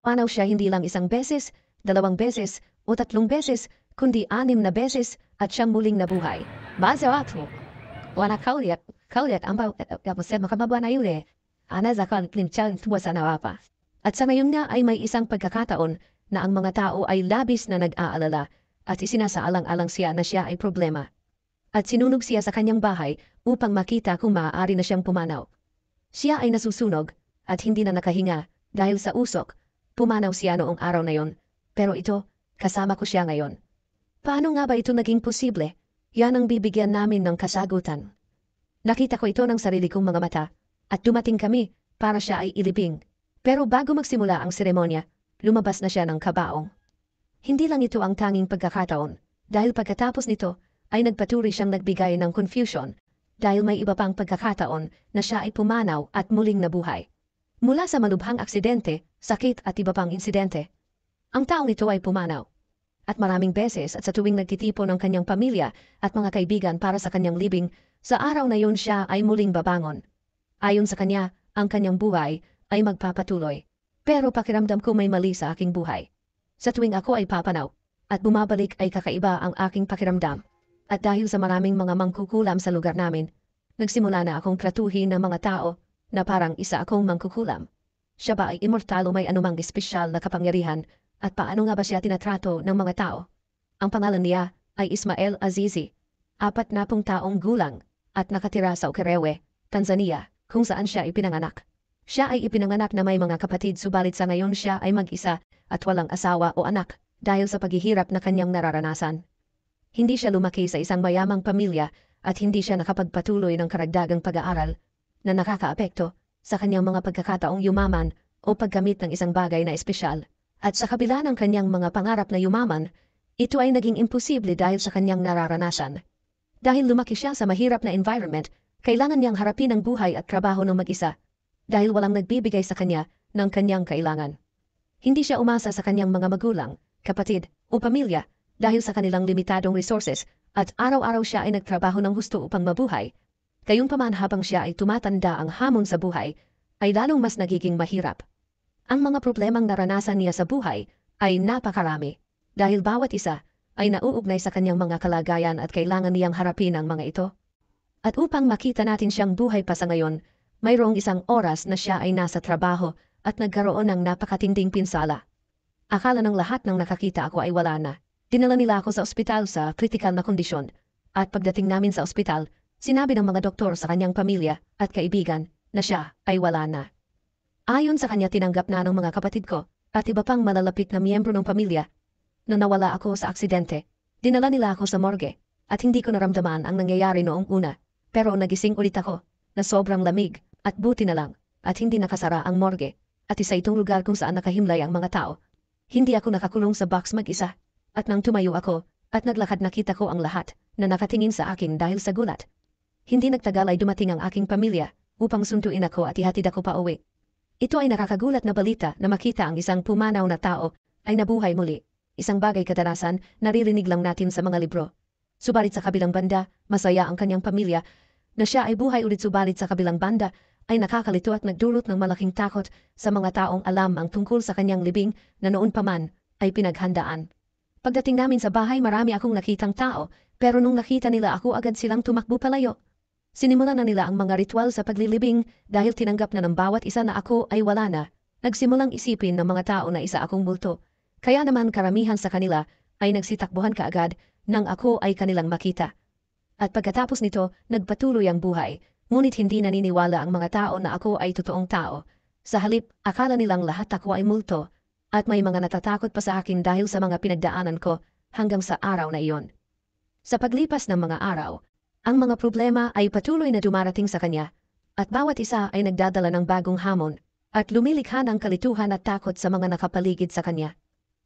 Panaw siya hindi lang isang beses, 2 beses, o 3 beses, kundi 6 na beses at siyang muling nabuhay. Mazawato. Wana kauliat ambaw kapused makababa na yun eh. Ana zakal klimchal tuwa sa nawapa. At sa ngayon nga ay may isang pagkakataon na ang mga tao ay labis na nag-aalala at isinasaalang-alang siya na siya ay problema. At sinunog siya sa kanyang bahay upang makita kung maaari na siyang pumanaw. Siya ay nasusunog at hindi na nakahinga dahil sa usok. Pumanaw siya noong araw na yon, pero ito, kasama ko siya ngayon. Paano nga ba ito naging posible? Yan ang bibigyan namin ng kasagutan. Nakita ko ito ng sarili kong mga mata, at dumating kami para siya ay ilibing. Pero bago magsimula ang seremonya, lumabas na siya ng kabaong. Hindi lang ito ang tanging pagkakataon, dahil pagkatapos nito ay nagpatuloy siyang nagbigay ng confusion, dahil may iba pang pagkakataon na siya ay pumanaw at muling nabuhay. Mula sa malubhang aksidente, sakit at iba pang insidente. Ang taong ito ay pumanaw. At maraming beses at sa tuwing nagtitipon ng kanyang pamilya at mga kaibigan para sa kanyang libing, sa araw na yun siya ay muling babangon. Ayon sa kanya, ang kanyang buhay ay magpapatuloy. Pero pakiramdam ko may mali sa aking buhay. Sa tuwing ako ay papanaw at bumabalik ay kakaiba ang aking pakiramdam. At dahil sa maraming mga mangkukulam sa lugar namin, nagsimula na akong tratuhin ng mga tao na parang isa akong mangkukulam. Siya ba ay immortal o may anumang espesyal na kapangyarihan at paano nga ba siya tinatrato ng mga tao? Ang pangalan niya ay Ismael Azizi, 40 taong gulang at nakatira sa Ukerewe, Tanzania, kung saan siya ipinanganak. Siya ay ipinanganak na may mga kapatid subalit sa ngayon siya ay mag-isa at walang asawa o anak dahil sa paghihirap na kanyang nararanasan. Hindi siya lumaki sa isang mayamang pamilya at hindi siya nakapagpatuloy ng karagdagang pag-aaral na nakakaapekto sa kanyang mga pagkakataong yumaman o paggamit ng isang bagay na espesyal. At sa kabila ng kanyang mga pangarap na yumaman, ito ay naging imposible dahil sa kanyang nararanasan. Dahil lumaki siya sa mahirap na environment, kailangan niyang harapin ang buhay at trabaho ng mag-isa dahil walang nagbibigay sa kanya ng kanyang kailangan. Hindi siya umasa sa kanyang mga magulang, kapatid o pamilya dahil sa kanilang limitadong resources at araw-araw siya ay nagtrabaho ng gusto upang mabuhay. Gayunpaman habang siya ay tumatanda ang hamon sa buhay, ay lalong mas nagiging mahirap. Ang mga problemang naranasan niya sa buhay ay napakarami, dahil bawat isa ay nauugnay sa kanyang mga kalagayan at kailangan niyang harapin ang mga ito. At upang makita natin siyang buhay pa sa ngayon, mayroong isang oras na siya ay nasa trabaho at nagkaroon ng napakatinding pinsala. Akala ng lahat ng nakakita ako ay wala na. Dinala nila ako sa ospital sa kritikal na kondisyon, at pagdating namin sa ospital, sinabi ng mga doktor sa kanyang pamilya at kaibigan na siya ay wala na. Ayon sa kanya tinanggap na ng mga kapatid ko at iba pang malalapit na miyembro ng pamilya na nawala ako sa aksidente. Dinala nila ako sa morgue at hindi ko naramdaman ang nangyayari noong una. Pero nagising ulit ako na sobrang lamig at buti na lang at hindi nakasara ang morgue at isa itong lugar kung saan nakahimlay ang mga tao. Hindi ako nakakulong sa box mag-isa at nang tumayo ako at naglakad nakita ko ang lahat na nakatingin sa akin dahil sa gulat. Hindi nagtagal ay dumating ang aking pamilya upang sunduin ako at ihatid ako pa uwi. Ito ay nakakagulat na balita na makita ang isang pumanaw na tao ay nabuhay muli. Isang bagay kadalasan naririnig lang natin sa mga libro. Subalit sa kabilang banda, masaya ang kanyang pamilya na siya ay buhay ulit subalit sa kabilang banda ay nakakalito at nagdulot ng malaking takot sa mga taong alam ang tungkol sa kanyang libing na noon pa man ay pinaghandaan. Pagdating namin sa bahay marami akong nakitang tao pero nung nakita nila ako agad silang tumakbo palayo. Sinimulan na nila ang mga ritual sa paglilibing dahil tinanggap na ng bawat isa na ako ay wala na. Nagsimulang isipin ng mga tao na isa akong multo. Kaya naman karamihan sa kanila ay nagsitakbuhan kaagad nang ako ay kanilang makita. At pagkatapos nito, nagpatuloy ang buhay, ngunit hindi naniniwala ang mga tao na ako ay totoong tao. Sa halip, akala nilang lahat ako ay multo, at may mga natatakot pa sa akin dahil sa mga pinagdaanan ko hanggang sa araw na iyon. Sa paglipas ng mga araw, ang mga problema ay patuloy na dumarating sa kanya, at bawat isa ay nagdadala ng bagong hamon, at lumilikha ng kalituhan at takot sa mga nakapaligid sa kanya.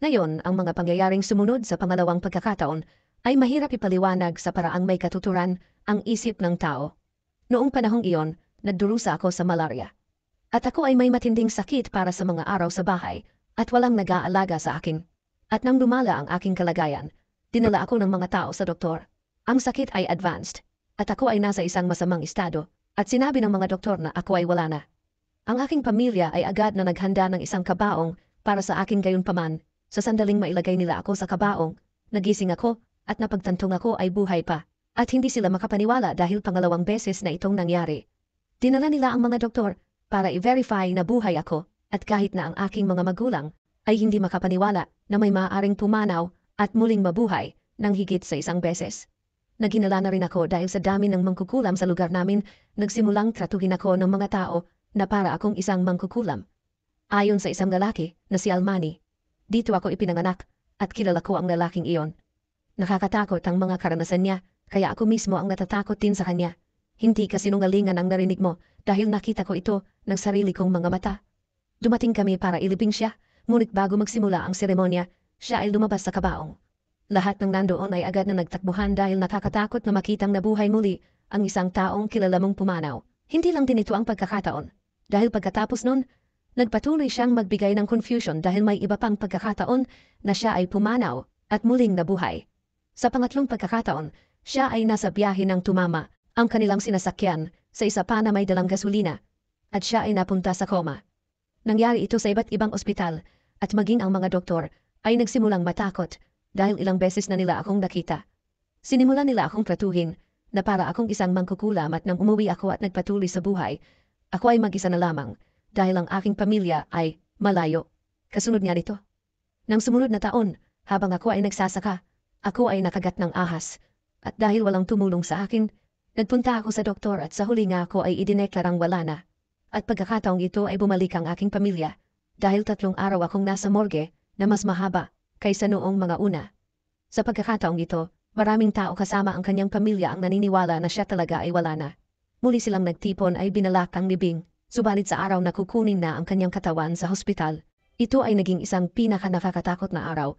Ngayon, ang mga pangyayaring sumunod sa pangalawang pagkakataon ay mahirap ipaliwanag sa paraang may katuturan ang isip ng tao. Noong panahong iyon, nagdurusa ako sa malaria. At ako ay may matinding sakit para sa mga araw sa bahay at walang nag-aalaga sa akin. At nang lumala ang aking kalagayan, dinala ako ng mga tao sa doktor. Ang sakit ay advanced at ako ay nasa isang masamang estado at sinabi ng mga doktor na ako ay wala na. Ang aking pamilya ay agad na naghanda ng isang kabaong para sa akin gayunpaman, sa sandaling mailagay nila ako sa kabaong, nagising ako, at napagtantong ako ay buhay pa. At hindi sila makapaniwala dahil pangalawang beses na itong nangyari. Dinala nila ang mga doktor para i-verify na buhay ako, at kahit na ang aking mga magulang ay hindi makapaniwala na may maaaring pumanaw at muling mabuhay ng higit sa isang beses. Naginala na rin ako dahil sa dami ng mangkukulam sa lugar namin, nagsimulang tratuhin ako ng mga tao na para akong isang mangkukulam. Ayon sa isang lalaki na si Almani, dito ako ipinanganak at kilala ko ang lalaking iyon. Nakakatakot ang mga karanasan niya, kaya ako mismo ang natatakot din sa kanya. Hindi kasinungalingan ang narinig mo dahil nakita ko ito ng sarili kong mga mata. Dumating kami para ilibing siya, ngunit bago magsimula ang seremonya, siya ay lumabas sa kabaong. Lahat ng nandoon ay agad na nagtakbuhan dahil nakakatakot na makitang nabuhay muli ang isang taong kilala mong pumanaw. Hindi lang din ito ang pagkakataon. Dahil pagkatapos nun, nagpatuloy siyang magbigay ng confusion dahil may iba pang pagkakataon na siya ay pumanaw at muling nabuhay. Sa pangatlong pagkakataon, siya ay nasa biyahe ng tumama ang kanilang sinasakyan sa isa pa na may dalang gasolina at siya ay napunta sa koma. Nangyari ito sa iba't ibang ospital at maging ang mga doktor ay nagsimulang matakot dahil ilang beses na nila akong nakita. Sinimulan nila akong tratuhin na para akong isang mangkukulam at nang umuwi ako at nagpatuloy sa buhay, ako ay mag-isa na lamang dahil ang aking pamilya ay malayo. Kasunod nga nito. Nang sumunod na taon, habang ako ay nagsasaka, ako ay nakagat ng ahas, at dahil walang tumulong sa akin, nagpunta ako sa doktor at sa huli nga ako ay idineklarang wala na. At pagkakataong ito ay bumalik ang aking pamilya, dahil 3 araw akong nasa morgue na mas mahaba kaysa noong mga una. Sa pagkakataong ito, maraming tao kasama ang kanyang pamilya ang naniniwala na siya talaga ay wala na. Muli silang nagtipon ay binalak ang libing, subalit sa araw na kukunin na ang kanyang katawan sa hospital, ito ay naging isang pinaka-nakakatakot na araw.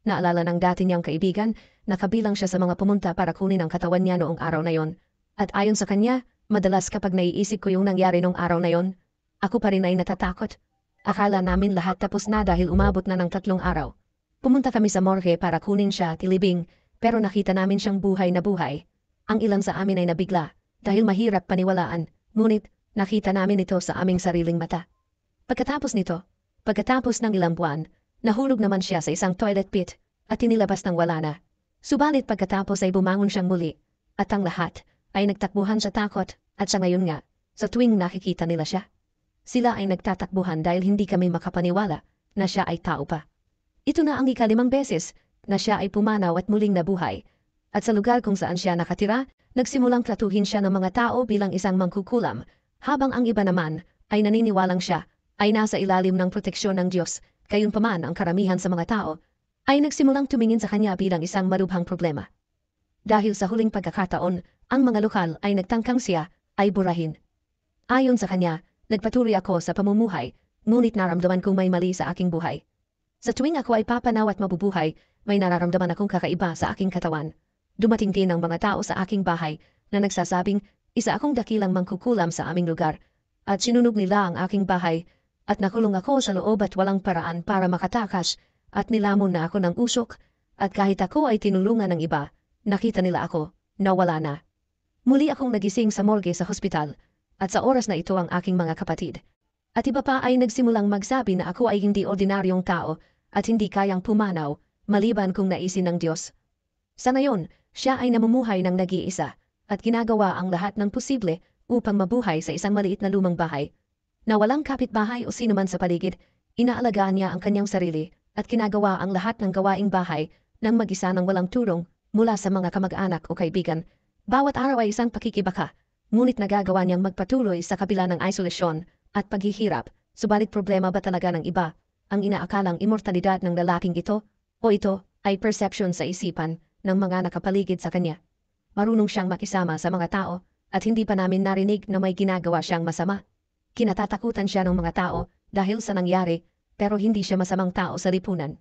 Naalala ng dati niyang kaibigan na kabilang siya sa mga pumunta para kunin ang katawan niya noong araw na yon. At ayon sa kanya, madalas kapag naiisip ko yung nangyari noong araw na yon, ako pa rin ay natatakot. Akala namin lahat tapos na dahil umabot na ng 3 araw. Pumunta kami sa morgue para kunin siya at ilibing, pero nakita namin siyang buhay na buhay. Ang ilan sa amin ay nabigla dahil mahirap paniwalaan, ngunit nakita namin ito sa aming sariling mata. Pagkatapos ng ilang buwan, nahulog naman siya sa isang toilet pit at inilabas ng wala na. Subalit pagkatapos ay bumangon siyang muli at ang lahat ay nagtakbuhan sa takot at sa ngayon nga, sa tuwing nakikita nila siya, sila ay nagtatakbuhan dahil hindi kami makapaniwala na siya ay tao pa. Ito na ang ika-5 beses na siya ay pumanaw at muling nabuhay. At sa lugar kung saan siya nakatira, nagsimulang tratuhin siya ng mga tao bilang isang mangkukulam, habang ang iba naman ay naniniwalang siya ay nasa ilalim ng proteksyon ng Diyos. Gayunpaman ang karamihan sa mga tao ay nagsimulang tumingin sa kanya bilang isang marubhang problema. Dahil sa huling pagkakataon, ang mga lokal ay nagtangkang siya ay burahin. Ayon sa kanya, nagpatuloy ako sa pamumuhay, ngunit naramdaman kong may mali sa aking buhay. Sa tuwing ako ay papanaw at mabubuhay, may nararamdaman akong kakaiba sa aking katawan. Dumating din ang mga tao sa aking bahay na nagsasabing isa akong dakilang mangkukulam sa aming lugar, at sinunog nila ang aking bahay, at nakulong ako sa loob at walang paraan para makatakas, at nilamon na ako ng usok, at kahit ako ay tinulungan ng iba, nakita nila ako, na wala na. Muli akong nagising sa morgue sa hospital, at sa oras na ito ang aking mga kapatid. At iba pa ay nagsimulang magsabi na ako ay hindi ordinaryong tao, at hindi kayang pumanaw, maliban kung naisin ng Diyos. Sa ngayon, siya ay namumuhay ng nag-iisa, at ginagawa ang lahat ng posible upang mabuhay sa isang maliit na lumang bahay, na walang kapitbahay o sinuman sa paligid. Inaalagaan niya ang kanyang sarili at ginagawa ang lahat ng gawaing bahay ng mag-isa ng walang tulong mula sa mga kamag-anak o kaibigan. Bawat araw ay isang pakikibaka, ngunit nagagawa niyang magpatuloy sa kabila ng isolasyon at paghihirap. Subalit problema ba talaga ng iba ang inaakalang immortalidad ng lalaking ito, o ito ay perception sa isipan ng mga nakapaligid sa kanya? Marunong siyang makisama sa mga tao at hindi pa namin narinig na may ginagawa siyang masama. Kinatatakutan siya ng mga tao dahil sa nangyari, pero hindi siya masamang tao sa lipunan.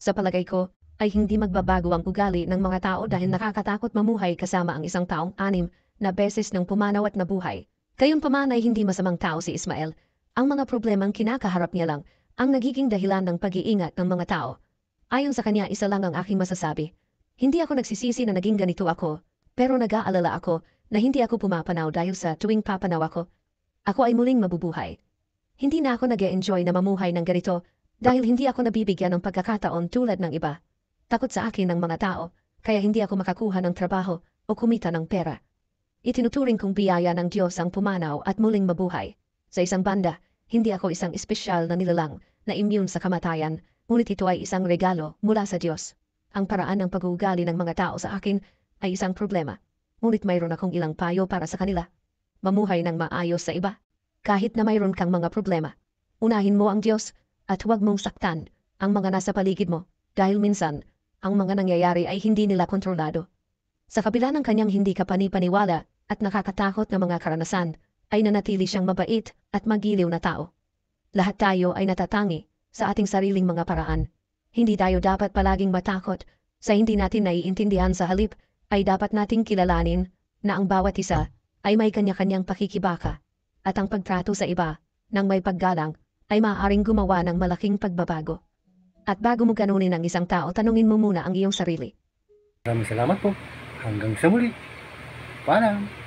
Sa palagay ko, ay hindi magbabago ang ugali ng mga tao dahil nakakatakot mamuhay kasama ang isang taong 6 na beses nang pumanaw at nabuhay. Gayunpaman ay hindi masamang tao si Ismael. Ang mga problemang kinakaharap niya lang ang nagiging dahilan ng pag-iingat ng mga tao. Ayon sa kanya, isa lang ang aking masasabi. Hindi ako nagsisisi na naging ganito ako, pero nag-aalala ako na hindi ako pumapanaw dahil sa tuwing papanaw ako ay muling mabubuhay. Hindi na ako nag-e-enjoy na mamuhay ng ganito Dahil hindi ako nabibigyan ng pagkakataon tulad ng iba. Takot sa akin ng mga tao, kaya hindi ako makakuha ng trabaho o kumita ng pera. Itinuturing kong biyaya ng Diyos ang pumanaw at muling mabuhay. Sa isang banda, hindi ako isang espesyal na nilalang na immune sa kamatayan, ngunit ito ay isang regalo mula sa Diyos. Ang paraan ng pag-uugali ng mga tao sa akin ay isang problema. Ngunit mayroon akong ilang payo para sa kanila. Mamuhay ng maayos sa iba. Kahit na mayroon kang mga problema. Unahin mo ang Diyos at huwag mong saktan ang mga nasa paligid mo dahil minsan ang mga nangyayari ay hindi nila kontrolado. Sa kabila ng kanyang hindi kapani-paniwala at nakakatakot na mga karanasan, ay nanatili siyang mabait at magiliw na tao. Lahat tayo ay natatangi sa ating sariling mga paraan. Hindi tayo dapat palaging matakot sa hindi natin naiintindihan, sa halip ay dapat nating kilalanin na ang bawat isa ay may kanya-kanyang pakikibaka at ang pagtrato sa iba ng may paggalang ay maaaring gumawa ng malaking pagbabago. At bago mo ganunin ang isang tao, tanungin mo muna ang iyong sarili. Maraming salamat po. Hanggang sa muli. Paalam.